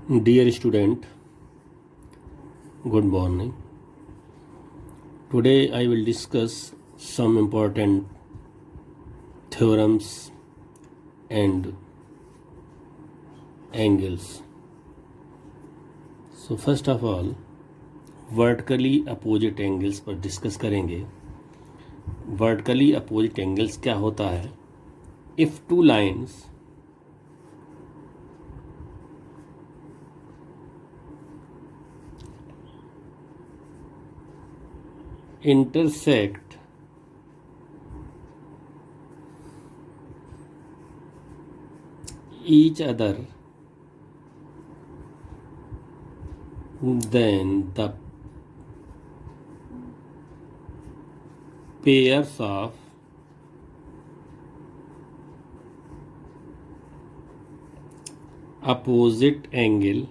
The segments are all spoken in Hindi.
Dear student, good morning. Today I will discuss some important theorems and angles. So first of all, vertically opposite angles पर डिस्कस करेंगे. Vertically opposite angles क्या होता है? If two lines intersect each other, then the pairs of opposite angle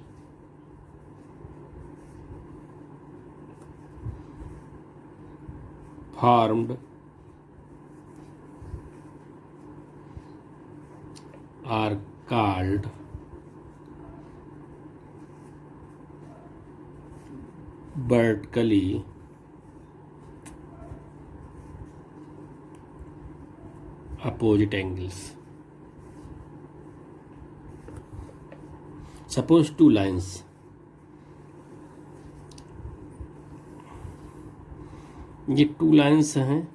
formed are called vertically opposite angles. Suppose two lines ये टू लाइन्स हैं.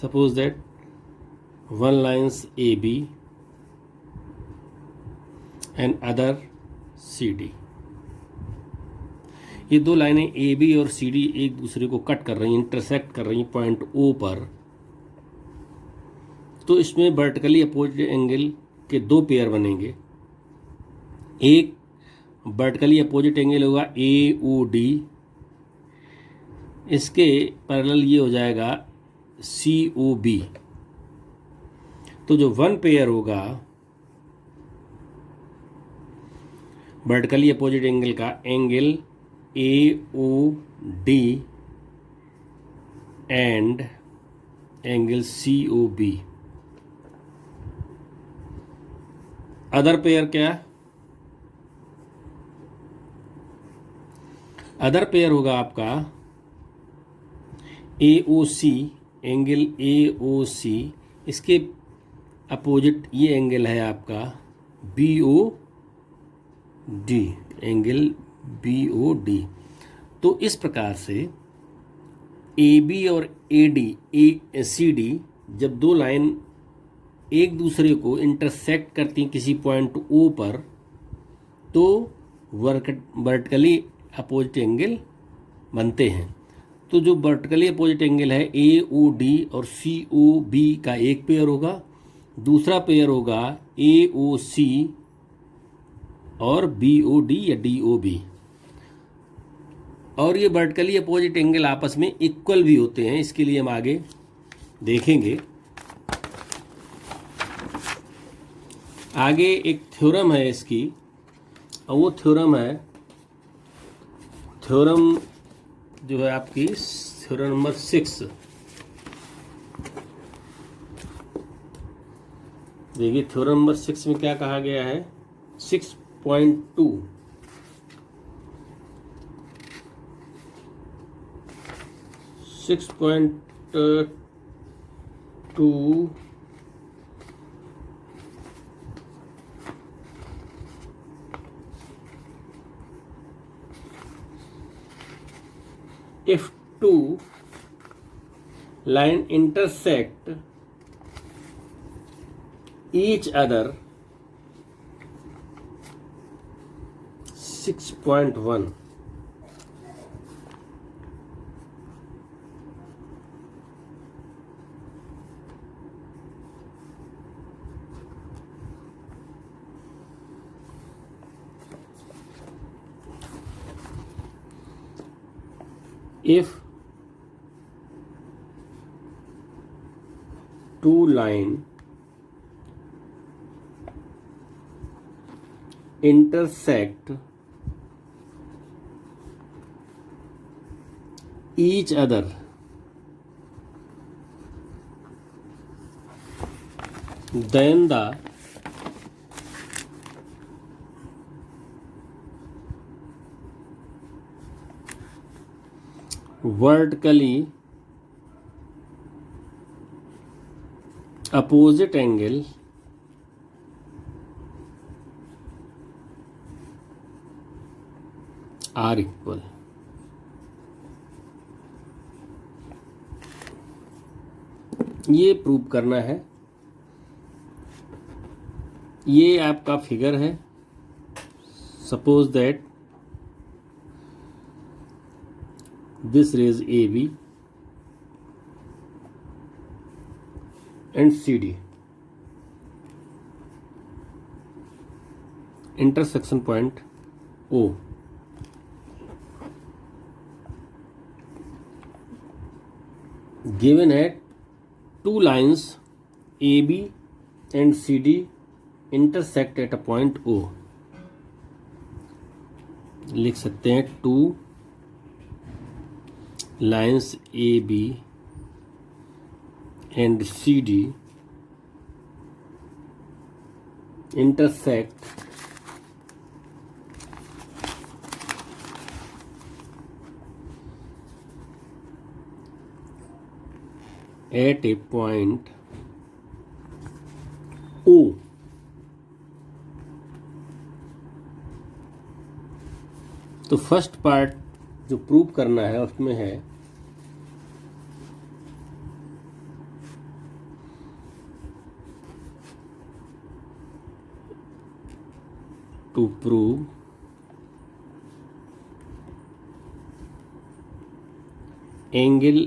Suppose that one lines A B and other C D. ये दो लाइनें ए बी और सी डी एक दूसरे को कट कर रही हैं, इंटरसेक्ट कर रही हैं पॉइंट ओ पर. तो इसमें वर्टिकली अपोजिट एंगल के दो पेयर बनेंगे. एक वर्टिकली अपोजिट एंगल होगा ए ओ डी, इसके पैरेलल ये हो जाएगा सी ओ बी. तो जो वन पेयर होगा वर्टिकली अपोजिट एंगल का, angle A O D and angle C O B. Other pair क्या? अदर पेयर होगा आपका ए O C, angle A O सी, इसके अपोजिट ये एंगल है आपका B O D, angle B O D. तो इस प्रकार से ए बी और A D, A C D, जब दो लाइन एक दूसरे को इंटरसेक्ट करती हैं किसी पॉइंट ओ पर, तो वर्टिकली अपोजिट एंगल बनते हैं. तो जो वर्टिकली अपोजिट एंगल है ए ओ डी और सी ओ बी का एक पेयर होगा, दूसरा पेयर होगा ए ओ सी और बी ओ डी या डी ओ बी. और ये वर्टिकली अपोजिट एंगल आपस में इक्वल भी होते हैं, इसके लिए हम आगे देखेंगे. आगे एक थ्योरम है इसकी, और वो थ्योरम है, थ्योरम जो है आपकी थ्योरम नंबर 6. देखिए थ्योरम नंबर 6 में क्या कहा गया है. 6.2 6.2 if two line intersect each other. 6.1 if two line intersect each other, then the vertically opposite angle are equal. ये प्रूव करना है। ये आपका फिगर है। Suppose that this rays AB and CD, intersection point O. Given at two lines AB and CD intersect at a point O. लिख सकते हैं two lines AB and CD intersect at a point O. तो फर्स्ट पार्ट जो प्रूव करना है उसमें है to prove angle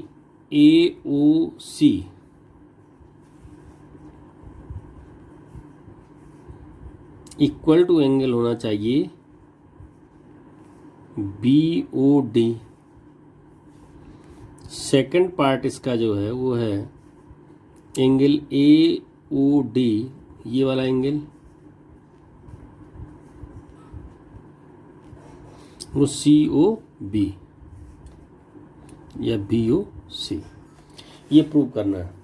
AOC equal to angle होना चाहिए BOD। सेकंड पार्ट इसका जो है वो है एंगल AOD, ये वाला एंगल वो COB या BOC, ये प्रूव करना है।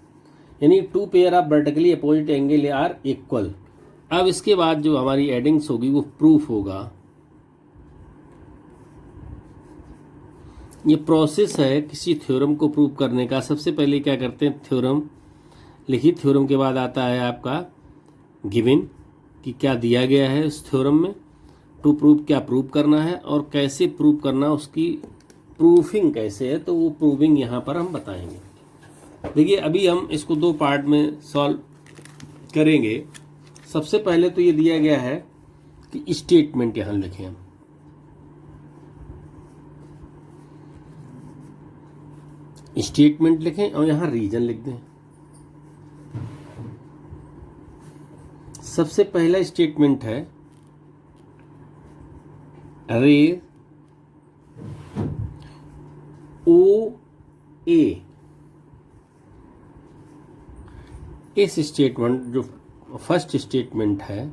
यानी two pair of vertically opposite angle are equal. अब इसके बाद जो हमारी एडिंग्स होगी वो प्रूफ होगा। ये प्रोसेस है किसी थ्योरम को प्रूव करने का। सबसे पहले क्या करते हैं, थ्योरम लिखित, थ्योरम के बाद आता है आपका गिवन कि क्या दिया गया है उस थ्योरम में, टू प्रूव क्या प्रूव करना है और कैसे प्रूव करना, उसकी प्रूफिंग कैसे है, तो वो प्रूविंग यहाँ पर हम बताएंगे। देखिए अभी हम इसको दो पार्ट में सॉल्व करेंगे। सबसे पहले तो ये दिया गया है कि स्टेटमेंट यहाँ लिखें हम। स्टेटमेंट लिखें और यहाँ रीजन लिख दें। सबसे पहला स्टेटमेंट है रे OA। इस स्टेटमेंट जो फर्स्ट स्टेटमेंट है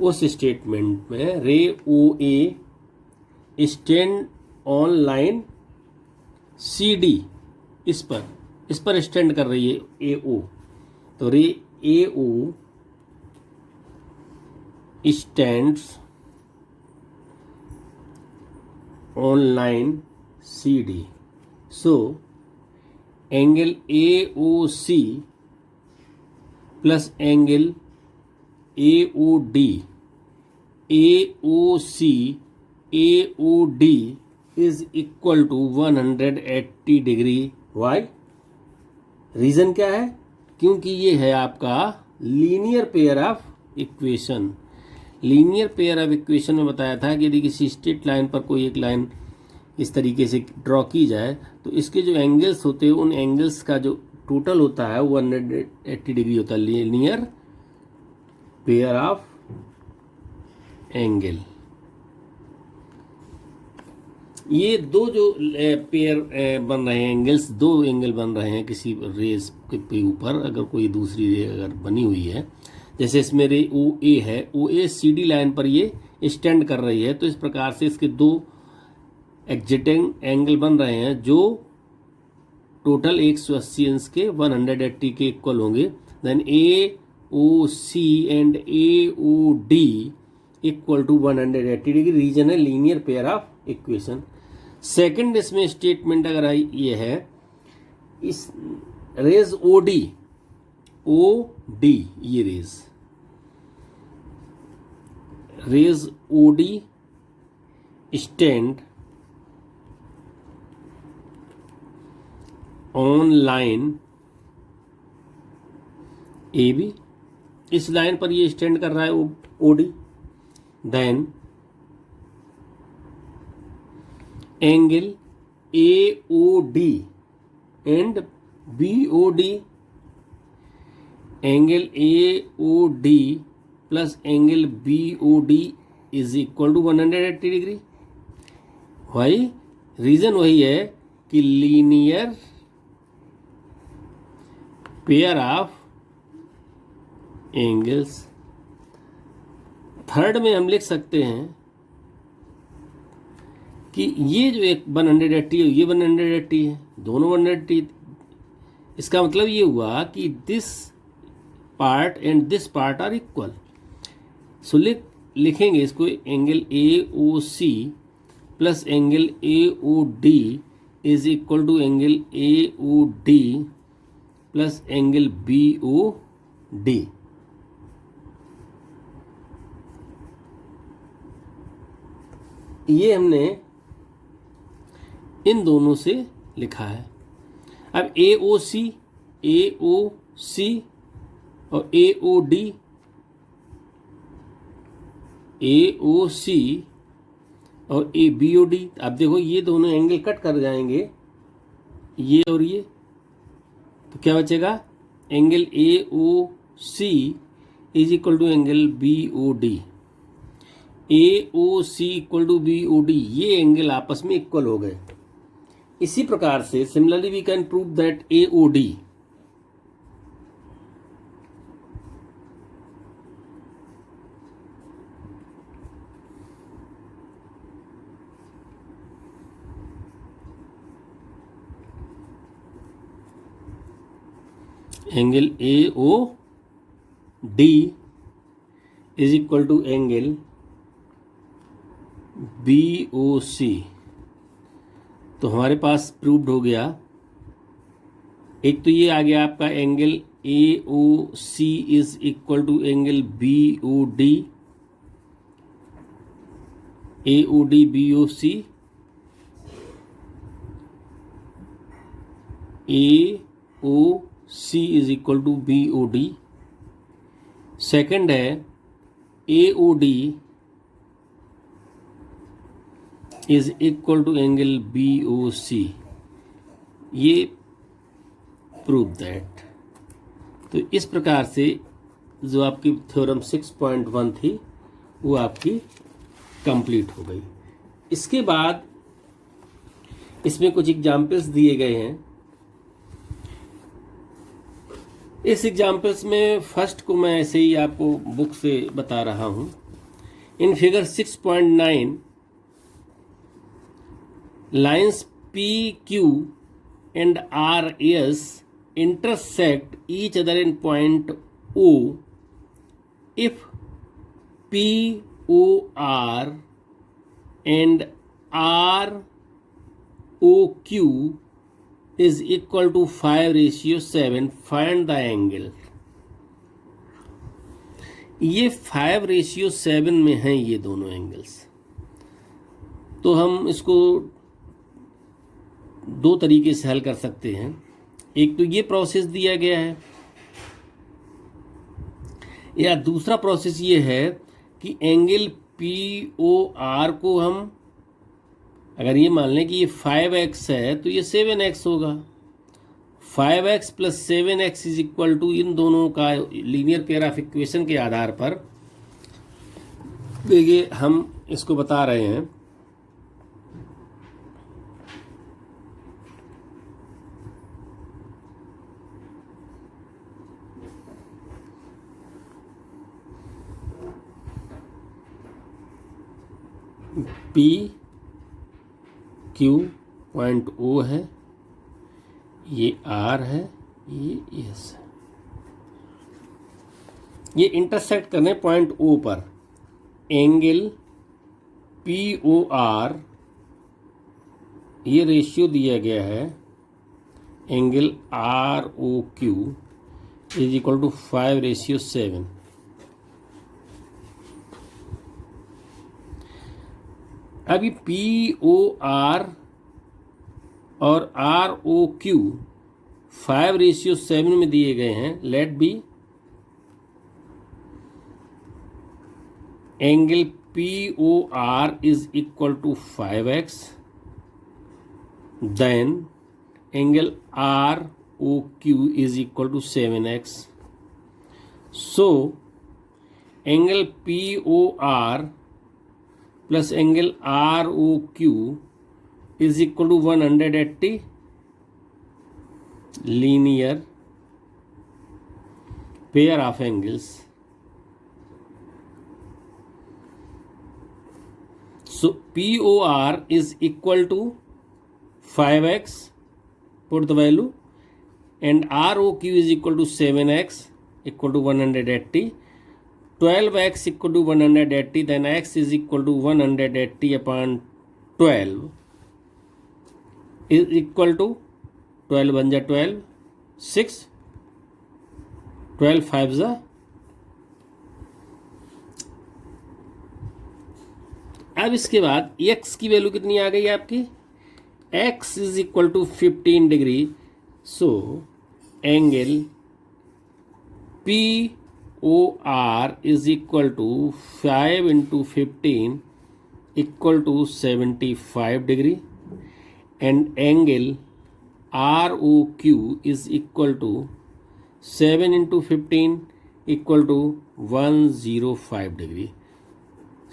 उस स्टेटमेंट में रे OA stand on line CD, इस पर स्टैंड कर रही है AO। तो ray AO stands on line CD। So angle AOC plus angle AOD, AOC AOD is equal to 180 degree. Why? Reason क्या है? क्योंकि ये है आपका linear pair of equation. Linear pair of equation में बताया था कि यदि किसी स्ट्रेट लाइन पर कोई एक लाइन इस तरीके से ड्रॉ की जाए तो इसके जो एंगल्स होते हैं उन एंगल्स का जो टोटल होता है वो 180 डिग्री होता है। लीनियर पेयर ऑफ एंगल, ये दो जो पेयर बन रहे हैं एंगल्स, दो एंगल बन रहे हैं किसी रेस के ऊपर। अगर कोई दूसरी रे अगर बनी हुई है, जैसे इसमें रे OA है, OA CD लाइन पर ये स्टैंड कर रही है, तो इस प्रकार से इसके दो एग्जिटिंग एंगल बन रहे हैं जो टोटल 180 अंश के 180 के इक्वल होंगे। Then AOC and AOD equal to 180 degree. Reason है linear pair of equation. Second इसमें स्टेटमेंट अगर ये है, इस रेज ओ डी ये rays O D stand on line A B, इस लाइन पर ये स्टैंड कर रहा है O D, then angle A O D and B O D, angle A O D plus angle B O D is equal to 180 degree. भाई रीजन वही है कि linear pair of angles. Third में हम लिख सकते हैं कि ये जो एक 180 है, ये 180 है, दोनों 180। इसका मतलब ये हुआ कि this part and this part are equal. So लिखेंगे इसको, angle A O C plus angle A O D is equal to angle A O D plus angle B O D. ये हमने इन दोनों से लिखा है। अब ए ओ सी और ए ओ सी और ए बी ओ डी। अब देखो ये दोनों एंगल कट कर जाएंगे, ये और ये, तो क्या बचेगा, angle A O C is equal to angle B O D. A O C equal to B O D, ये एंगल आपस में इक्वल हो गए। इसी प्रकार से similarly we can prove that A O D angle A O D is equal to angle B O C. तो हमारे पास प्रूव्ड हो गया। एक तो ये आ गया आपका angle A O C is equal to angle B O D, A O D B O C, A O C is equal to B O D. Second है A O D is equal to angle B O C. ये प्रूव दैट। तो इस प्रकार से जो आपकी थ्योरम 6.1 थी वो आपकी कंप्लीट हो गई। इसके बाद इसमें कुछ एग्जाम्पल्स दिए गए हैं। इस एग्जाम्पल्स में फर्स्ट को मैं ऐसे ही आपको बुक से बता रहा हूं। In figure 6.9 lines P, Q and R, S intersect each other in point O if P, O, R and R, O, Q is equal to 5:7. Find the angle. ये 5:7 में हैं ये दोनों एंगल्स। तो हम इसको दो तरीके से हल कर सकते हैं। एक तो ये प्रोसेस दिया गया है, या दूसरा प्रोसेस ये है कि एंगल पी ओ आर को हम अगर ये मान लें कि ये 5x है तो ये 7x होगा। 5x plus 7x is equal to, इन दोनों का लीनियर पेयर ऑफ इक्वेशन के आधार पर देखिए हम इसको बता रहे हैं। पी क्यू पॉइंट ओ है, ये आर है, ये एस है। ये इंटरसेक्ट करने पॉइंट ओ पर एंगल पी ओ आर ये रेशियो दिया गया है angle R O Q is equal to 5:7। अभी पी ओ आर और आर ओ क्यू 5:7 में दिए गए हैं। Let be angle P O R is equal to 5x, then angle R O Q is equal to 7x। So angle P O R plus angle R O Q is equal to 180 linear pair of angles. So POR is equal to 5x, put the value, and ROQ is equal to 7x equal to 180. 12x equal to 180, then x is equal to 180 upon 12 is equal to 12 बन जा 12, 6, 12 5 जा। अब इसके बाद x की वैल्यू कितनी आ गई आपकी? x is equal to 15 degree. So angle P O R is equal to 5 × 15 equal to 75 degree, and angle R O Q is equal to 7 × 15 equal to 105 degree.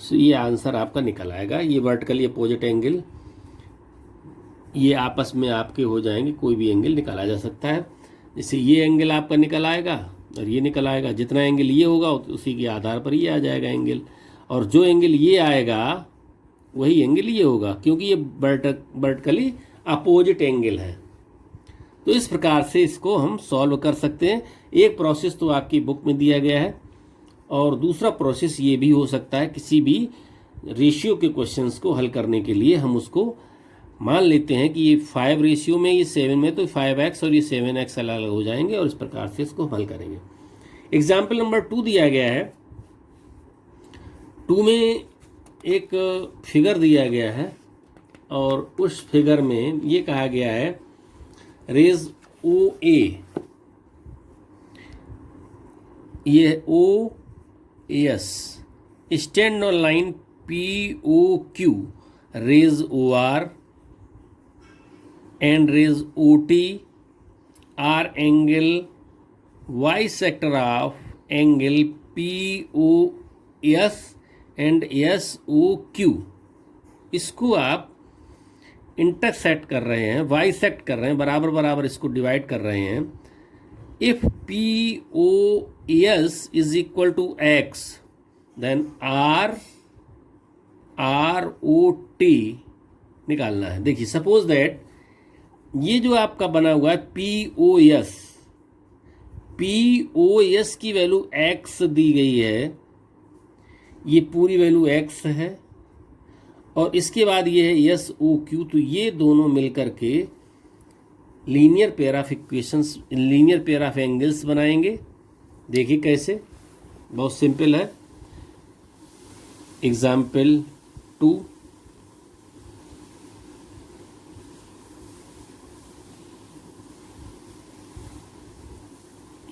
So ये आंसर आपका निकल आएगा। ये वर्टिकली अपोजिट एंगल ये आपस में आपके हो जाएंगे, कोई भी एंगल निकाला जा सकता है। जैसे ये एंगल आपका निकल आएगा और ये निकल आएगा, जितना एंगल ये होगा उसी के आधार पर ये आ जाएगा एंगल, और जो एंगल ये आएगा वही एंगल ये होगा, क्योंकि ये वर्टिकली अपोजिट एंगल है। तो इस प्रकार से इसको हम सॉल्व कर सकते हैं। एक प्रोसेस तो आपकी बुक में दिया गया है, और दूसरा प्रोसेस ये भी हो सकता है, किसी भी रेशियो के क्वेश्चंस को हल करने के लिए हम उसको मान लेते हैं कि ये 5 रेशियो में, ये 7 में, तो 5x और ये 7x अलग अलग हो जाएंगे, और इस प्रकार से इसको हल करेंगे। एग्जाम्पल नंबर 2 दिया गया है। 2 में एक फिगर दिया गया है, और उस फिगर में ये कहा गया है रेज ओ ए, ये O S stand on line P O Q, rays O R and rays O T are angle bisector of angle P O S and S O Q. इसको आप इंटरसेक्ट कर रहे हैं, वाई सेक्ट कर रहे हैं, बराबर बराबर इसको डिवाइड कर रहे हैं। If POS is equal to x, then ROT निकालना है। देखिए, सपोज दैट ये जो आपका बना हुआ है POS की वैल्यू x दी गई है, ये पूरी वैल्यू x है, और इसके बाद ये है SOQ। तो ये दोनों मिलकर के linear pair of equations, linear pair of angles बनाएंगे। देखिए कैसे, बहुत सिंपल है। एग्जाम्पल 2,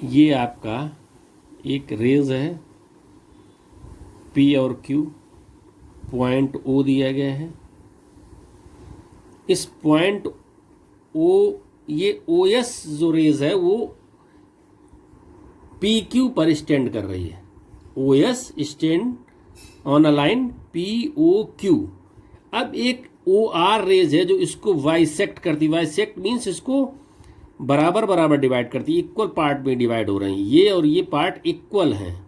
ये आपका एक रेज है P और Q, पॉइंट O दिया गया है। इस पॉइंट O, ये OS जो रेज है वो PQ पर स्टैंड कर रही है। OS stand on a line POQ। अब एक OR रेज है जो इसको वाइसेक्ट करती, वाइसेक्ट मीन्स इसको बराबर बराबर डिवाइड करती है, इक्वल पार्ट में डिवाइड हो रही है। ये और ये पार्ट इक्वल हैं,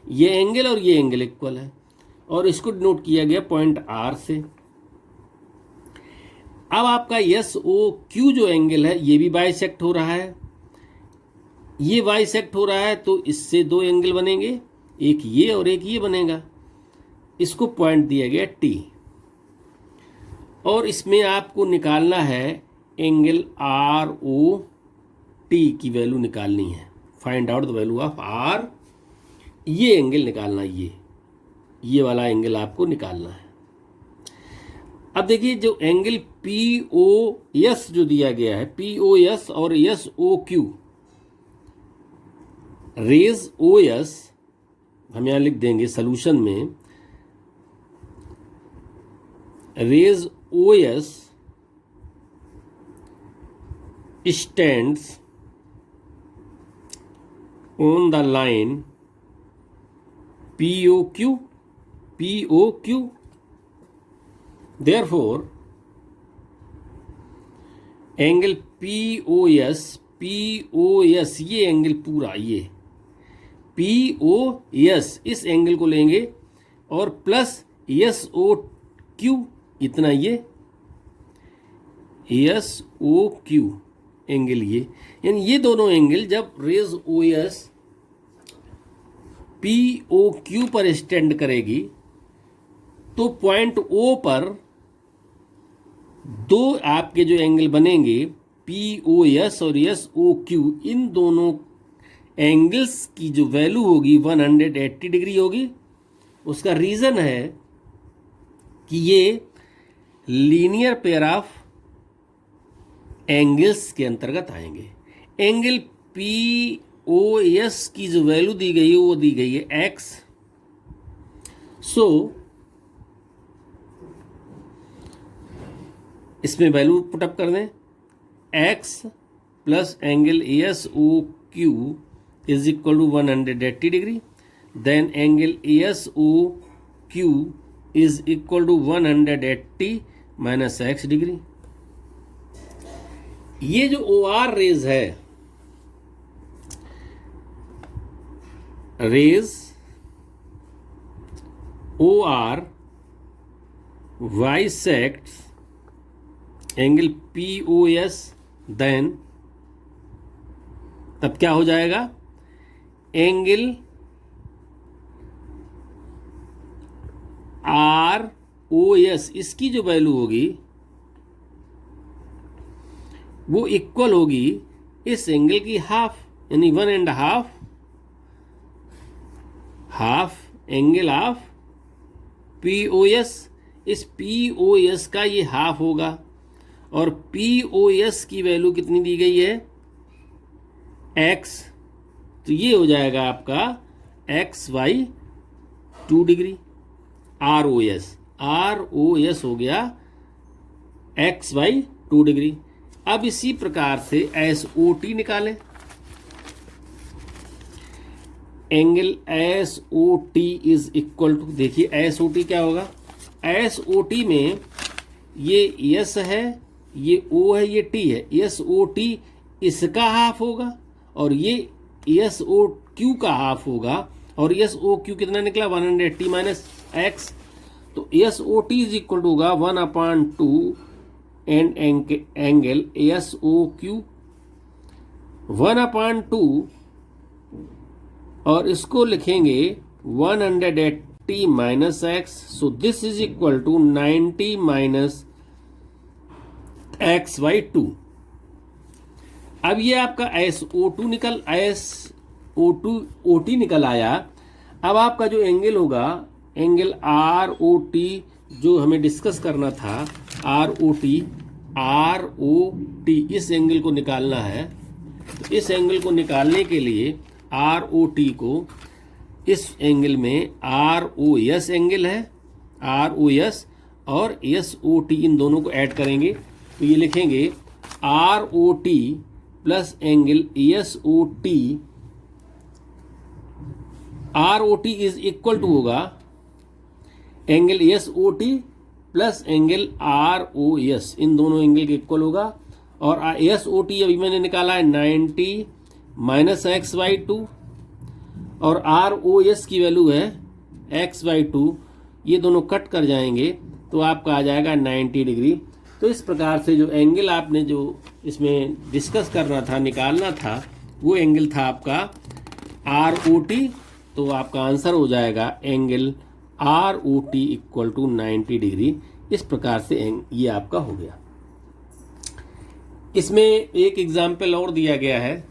ये एंगल और ये एंगल इक्वल है, और इसको डिनोट किया गया पॉइंट R से। अब आपका SOQ जो एंगल है ये भी बाइसेक्ट हो रहा है, ये बाइसेक्ट हो रहा है, तो इससे दो एंगल बनेंगे, एक ये और एक ये बनेगा। इसको पॉइंट दिया गया T। और इसमें आपको निकालना है एंगल आर ओ टी की वैल्यू निकालनी है। Find out the value of R, ये एंगल निकालना है, ये वाला एंगल आपको निकालना है। अब देखिए जो एंगल पी ओ एस जो दिया गया है, पी ओ एस और S O Q, rays O S हम यहां लिख देंगे सॉल्यूशन में, rays O S stands on the line POQ. Therefore, angle POS, ये एंगल पूरा, ये POS इस एंगल को लेंगे और प्लस SOQ इतना, ये SOQ एंगल, ये यानी ये दोनों एंगल जब रेज OS POQ पर स्टैंड करेगी तो पॉइंट O पर दो आपके जो एंगल बनेंगे POS और SOQ, इन दोनों एंगल्स की जो वैल्यू होगी 180 डिग्री होगी। उसका रीज़न है कि ये लीनियर पेयर ऑफ एंगल्स के अंतर्गत आएंगे। एंगल POS की जो वैल्यू दी गई है वो दी गई है x। सो इसमें वैल्यू पुटअप कर दें, x plus angle ASOQ is equal to 180 degree, then angle ASOQ is equal to 180 minus x degree. ये जो OR रेज है, rays OR bisects angle POS, then तब क्या हो जाएगा, एंगल ROS इसकी जो वैल्यू होगी वो इक्वल होगी इस एंगल की हाफ, यानी 1.5 एंगल ऑफ POS। इस POS का ये हाफ होगा और POS की वैल्यू कितनी दी गई है, x, तो ये हो जाएगा आपका x/2 डिग्री। ROS हो गया x/2 डिग्री। अब इसी प्रकार से SOT निकालें। Angle SOT is equal to, देखिए SOT क्या होगा, SOT में ये S है, ये O है, ये T है, SOT इसका हाफ होगा और ये SOQ का हाफ होगा, और SOQ कितना निकला 180 माइनस x, तो SOT इज इक्वल टू होगा 1/2 एंड एंगल SOQ 1/2, और इसको लिखेंगे 180 minus x, so this is equal to 90 minus x/2। अब ये आपका SOT निकल आया। अब आपका जो एंगल होगा, एंगल ROT जो हमें डिस्कस करना था, ROT इस एंगल को निकालना है। तो इस एंगल को निकालने के लिए ROT को इस एंगल में ROS एंगल है, ROS और SOT इन दोनों को ऐड करेंगे, तो ये लिखेंगे ROT plus angle SOT, ROT is equal to होगा angle SOT plus angle ROS, इन दोनों एंगल के इक्वल होगा। और SOT अभी मैंने निकाला है 90 माइनस x/2 और ROS की वैल्यू है x/2, ये दोनों कट कर जाएंगे तो आपका आ जाएगा 90 डिग्री। तो इस प्रकार से जो एंगल आपने जो इसमें डिस्कस करना था, निकालना था, वो एंगल था आपका ROT। तो आपका आंसर हो जाएगा angle ROT equal to 90 degree. इस प्रकार से ये आपका हो गया। इसमें एक एग्जाम्पल और दिया गया है,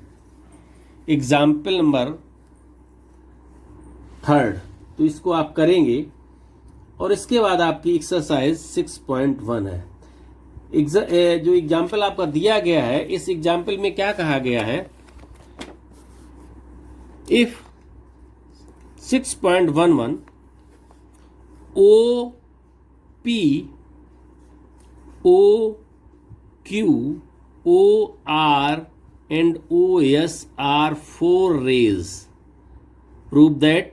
एग्जाम्पल नंबर 3, तो इसको आप करेंगे और इसके बाद आपकी एक्सरसाइज 6.1 है। जो एग्जाम्पल आपका दिया गया है, इस एग्जाम्पल में क्या कहा गया है, if 6.11 O P O Q O R and OS are 4 rays, prove that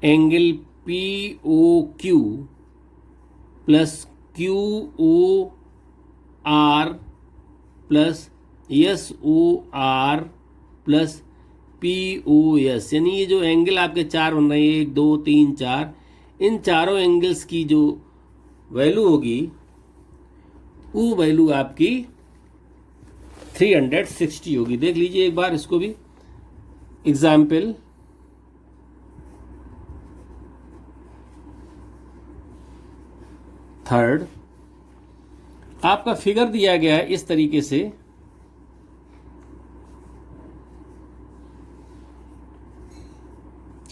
angle POQ plus QOR plus SOR plus POS, यानी ये जो एंगल आपके 4 बन रहे हैं, 1 2 3 4, इन चारों एंगल्स की जो वैल्यू होगी वो वैल्यू आपकी 360 होगी। देख लीजिए एक बार इसको भी। एग्जाम्पल थर्ड, आपका फिगर दिया गया है इस तरीके से,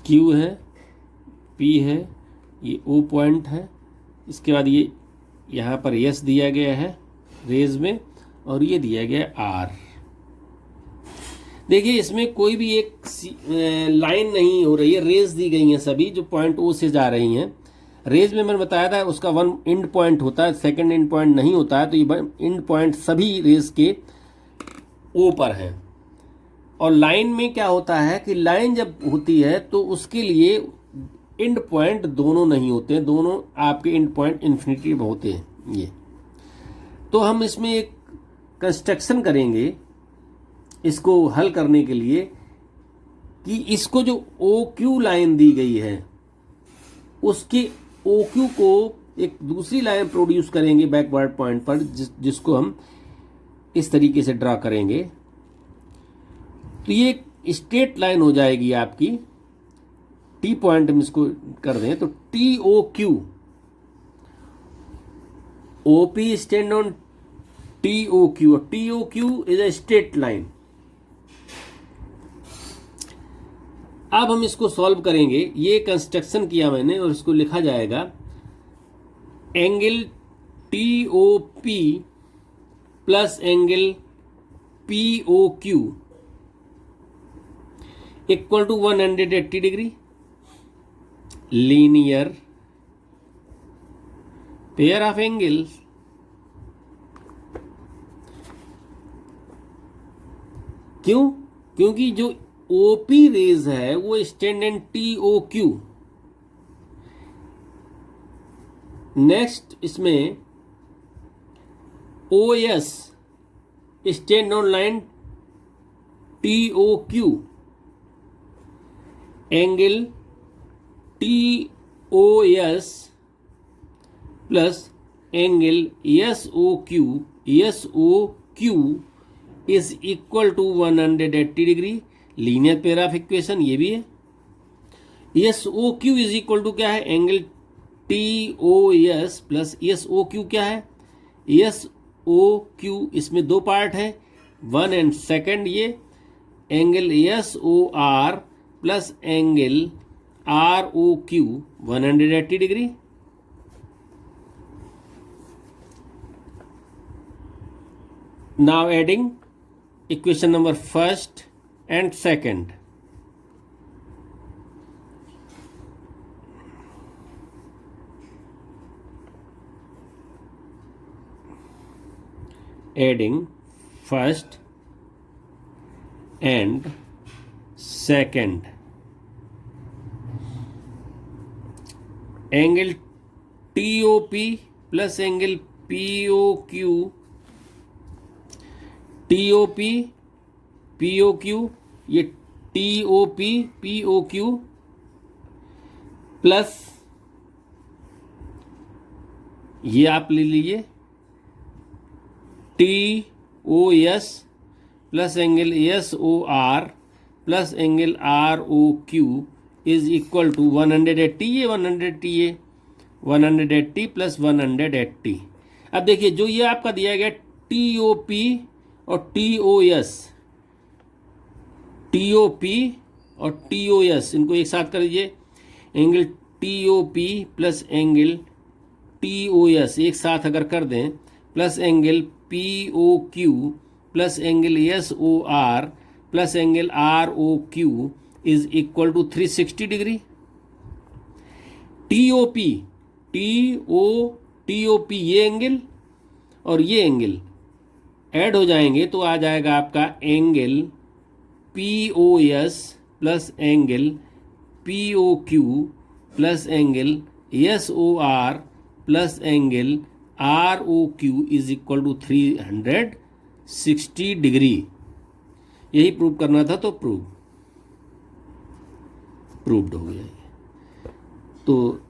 Q है, P है, ये O पॉइंट है, इसके बाद ये यहाँ पर S दिया गया है रेज में, और ये दिया गया R। देखिए इसमें कोई भी एक लाइन नहीं हो रही है, रेज दी गई हैं सभी जो पॉइंट O से जा रही हैं। रेज में मैंने बताया था उसका 1 एंड पॉइंट होता है, सेकंड एंड पॉइंट नहीं होता है, तो ये एंड पॉइंट सभी रेज के O पर हैं। और लाइन में क्या होता है कि लाइन जब होती है तो उसके लिए एंड पॉइंट दोनों नहीं होते हैं, दोनों आपके एंड पॉइंट इन्फिनिटी होते हैं। ये तो हम इसमें एक कंस्ट्रक्शन करेंगे इसको हल करने के लिए कि इसको जो OQ लाइन दी गई है उसके OQ को एक दूसरी लाइन प्रोड्यूस करेंगे बैकवर्ड पॉइंट पर, जिसको हम इस तरीके से ड्रा करेंगे। तो ये एक स्ट्रेट लाइन हो जाएगी आपकी, T पॉइंट हम इसको कर दें तो TOQ, OP stand on TOQ, और TOQ is a straight line. अब हम इसको सॉल्व करेंगे, ये कंस्ट्रक्शन किया मैंने और इसको लिखा जाएगा angle TOP plus angle POQ equal to 180 degree, linear pair of angles. क्यों? क्योंकि जो OP रेज है वो स्टैंड इन TOQ। नेक्स्ट इसमें OS stand on line TOQ, angle TOS plus angle SOQ is equal to 180 degree, linear pair of equation ये भी है। SOQ इज इक्वल टू क्या है, एंगल TOS प्लस SOQ क्या है, SOQ इसमें दो पार्ट है, 1 एंड सेकंड, ये angle SOR plus angle ROQ 180 degree. Now adding equation number first and second. Adding first and second. Angle TOP plus angle POQ, TOP POQ, ये TOP POQ प्लस ये आप ले लीजिए TOS plus angle SOR plus angle ROQ is equal to 180, ये 180, ये 180 प्लस 180। अब देखिए जो ये आपका दिया गया TOP और TOS, TOP और TOS इनको एक साथ कर दीजिए। Angle TOP plus angle TOS एक साथ अगर कर दें, plus angle POQ plus angle SOR plus angle ROQ is equal to 360 degree. TOP ये एंगल और ये एंगल ऐड हो जाएंगे तो आ जाएगा आपका angle POS plus angle POQ plus angle SOR plus angle ROQ is equal to 360 degree. यही प्रूव करना था तो प्रूव्ड हो गया ये। तो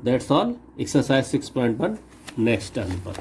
that's all. Exercise 6.1 next turn पर।